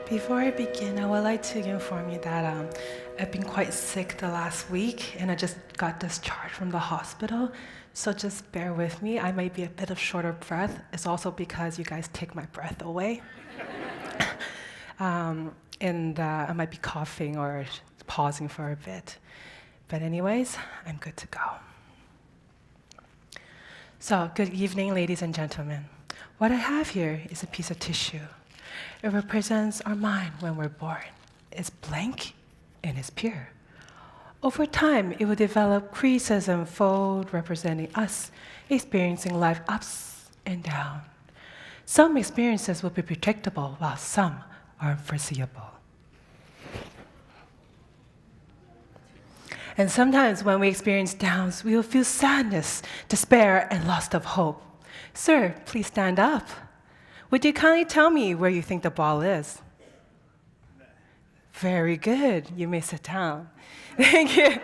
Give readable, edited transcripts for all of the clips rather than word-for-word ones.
Before I begin, I would like to inform you that I've been quite sick the last week and I just got discharged from the hospital. So just bear with me. I might be a bit of short of breath. It's also because you guys take my breath away. and I might be coughing or pausing for a bit. But anyways, I'm good to go. So, good evening, ladies and gentlemen. What I have here is a piece of tissue. It represents our mind when we're born. It's blank and it's pure. Over time, it will develop creases and fold, representing us experiencing life ups and downs. Some experiences will be predictable, while some are unforeseeable. And sometimes when we experience downs, we will feel sadness, despair, and loss of hope. Sir, please stand up. Would you kindly tell me where you think the ball is? Very good. You may sit down. Thank you.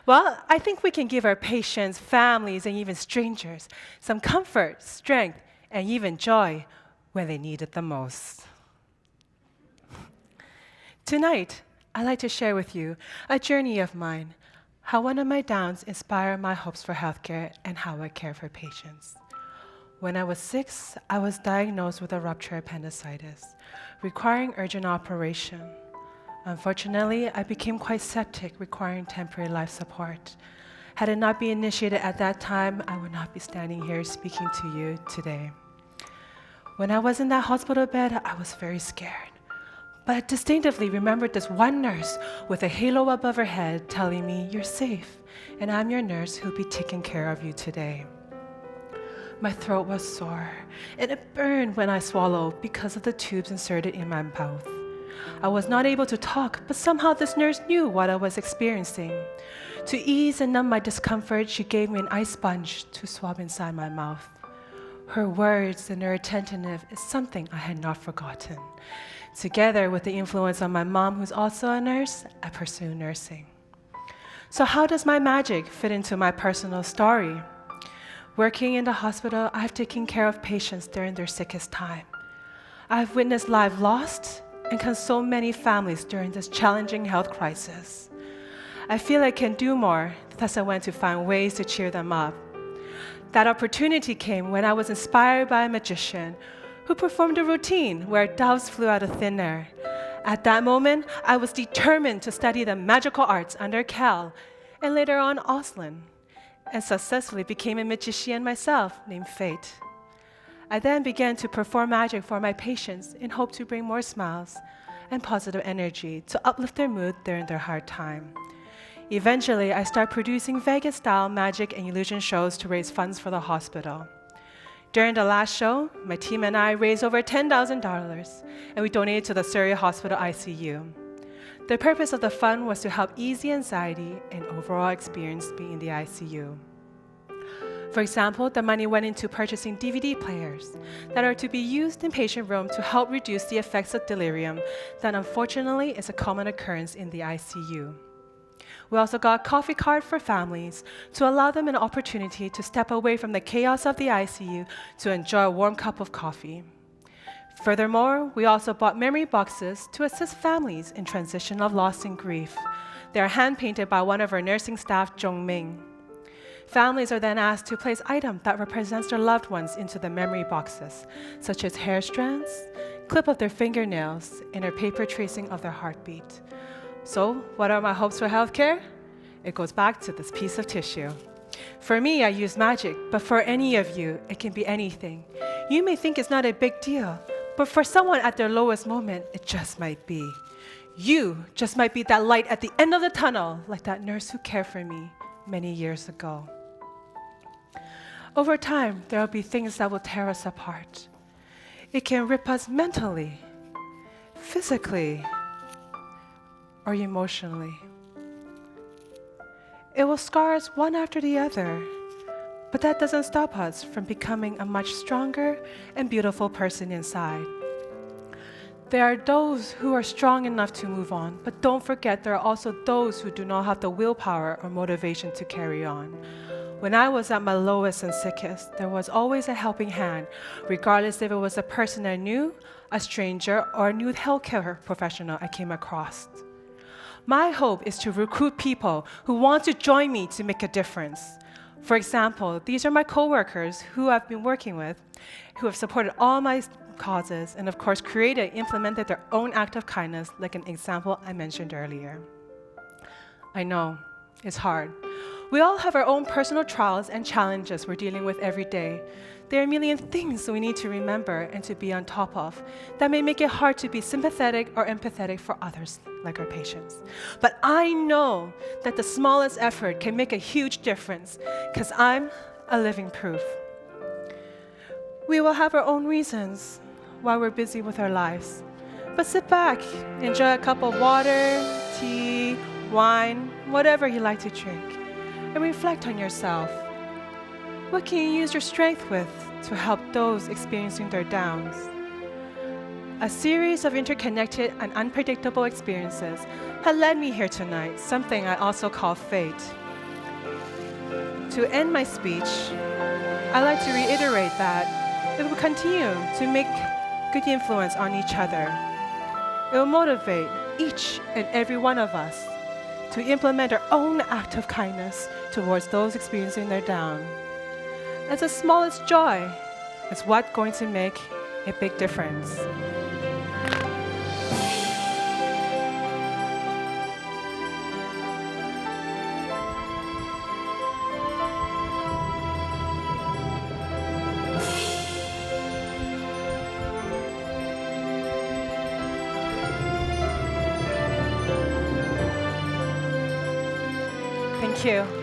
Well, I think we can give our patients, families, and even strangers some comfort, strength, and even joy when they need it the most. Tonight, I'd like to share with you a journey of mine, how one of my downs inspired my hopes for healthcare and how I care for patients. When I was 6, I was diagnosed with a ruptured appendicitis, requiring urgent operation. Unfortunately, I became quite septic, requiring temporary life support. Had it not been initiated at that time, I would not be standing here speaking to you today. When I was in that hospital bed, I was very scared. But I distinctively remembered this one nurse with a halo above her head telling me, "You're safe, and I'm your nurse who'll be taking care of you today." My throat was sore, and it burned when I swallowed because of the tubes inserted in my mouth. I was not able to talk, but somehow this nurse knew what I was experiencing. To ease and numb my discomfort, she gave me an ice sponge to swab inside my mouth. Her words and her attentiveness is something I had not forgotten. Together with the influence of my mom, who's also a nurse, I pursue nursing. So how does my magic fit into my personal story? Working in the hospital, I've taken care of patients during their sickest time. I've witnessed lives lost and consoled many families during this challenging health crisis. I feel I can do more, thus I went to find ways to cheer them up. That opportunity came when I was inspired by a magician who performed a routine where doves flew out of thin air. At that moment, I was determined to study the magical arts under Cal and later on Oslin, and successfully became a magician myself named Fate. I then began to perform magic for my patients in hope to bring more smiles and positive energy to uplift their mood during their hard time. Eventually, I started producing Vegas-style magic and illusion shows to raise funds for the hospital. During the last show, my team and I raised over $10,000, and we donated to the Surrey Hospital ICU. The purpose of the fund was to help ease the anxiety and overall experience being in the ICU. For example, the money went into purchasing DVD players that are to be used in patient room to help reduce the effects of delirium that unfortunately is a common occurrence in the ICU. We also got a coffee card for families to allow them an opportunity to step away from the chaos of the ICU to enjoy a warm cup of coffee. Furthermore, we also bought memory boxes to assist families in transition of loss and grief. They are hand-painted by one of our nursing staff, Jong Ming. Families are then asked to place items that represents their loved ones into the memory boxes, such as hair strands, clip of their fingernails, and a paper tracing of their heartbeat. So, what are my hopes for healthcare? It goes back to this piece of tissue. For me, I use magic, but for any of you, it can be anything. You may think it's not a big deal, but for someone at their lowest moment, it just might be. You just might be that light at the end of the tunnel, like that nurse who cared for me many years ago. Over time, there will be things that will tear us apart. It can rip us mentally, physically, or emotionally. It will scar us one after the other, but that doesn't stop us from becoming a much stronger and beautiful person inside. There are those who are strong enough to move on, but don't forget there are also those who do not have the willpower or motivation to carry on. When I was at my lowest and sickest, there was always a helping hand, regardless if it was a person I knew, a stranger, or a new healthcare professional I came across. My hope is to recruit people who want to join me to make a difference. For example, these are my coworkers who I've been working with, who have supported all my causes, and of course created and implemented their own act of kindness, like an example I mentioned earlier. I know, it's hard. We all have our own personal trials and challenges we're dealing with every day. There are a million things we need to remember and to be on top of that may make it hard to be sympathetic or empathetic for others, like our patients. But I know that the smallest effort can make a huge difference, because I'm a living proof. We will have our own reasons while we're busy with our lives. But sit back, enjoy a cup of water, tea, wine, whatever you like to drink, and reflect on yourself. What can you use your strength with to help those experiencing their downs? A series of interconnected and unpredictable experiences had led me here tonight, something I also call fate. To end my speech, I'd like to reiterate that if we continue to make good influence on each other, it will motivate each and every one of us to implement our own act of kindness towards those experiencing their down. As the smallest joy is what's going to make a big difference. Thank you.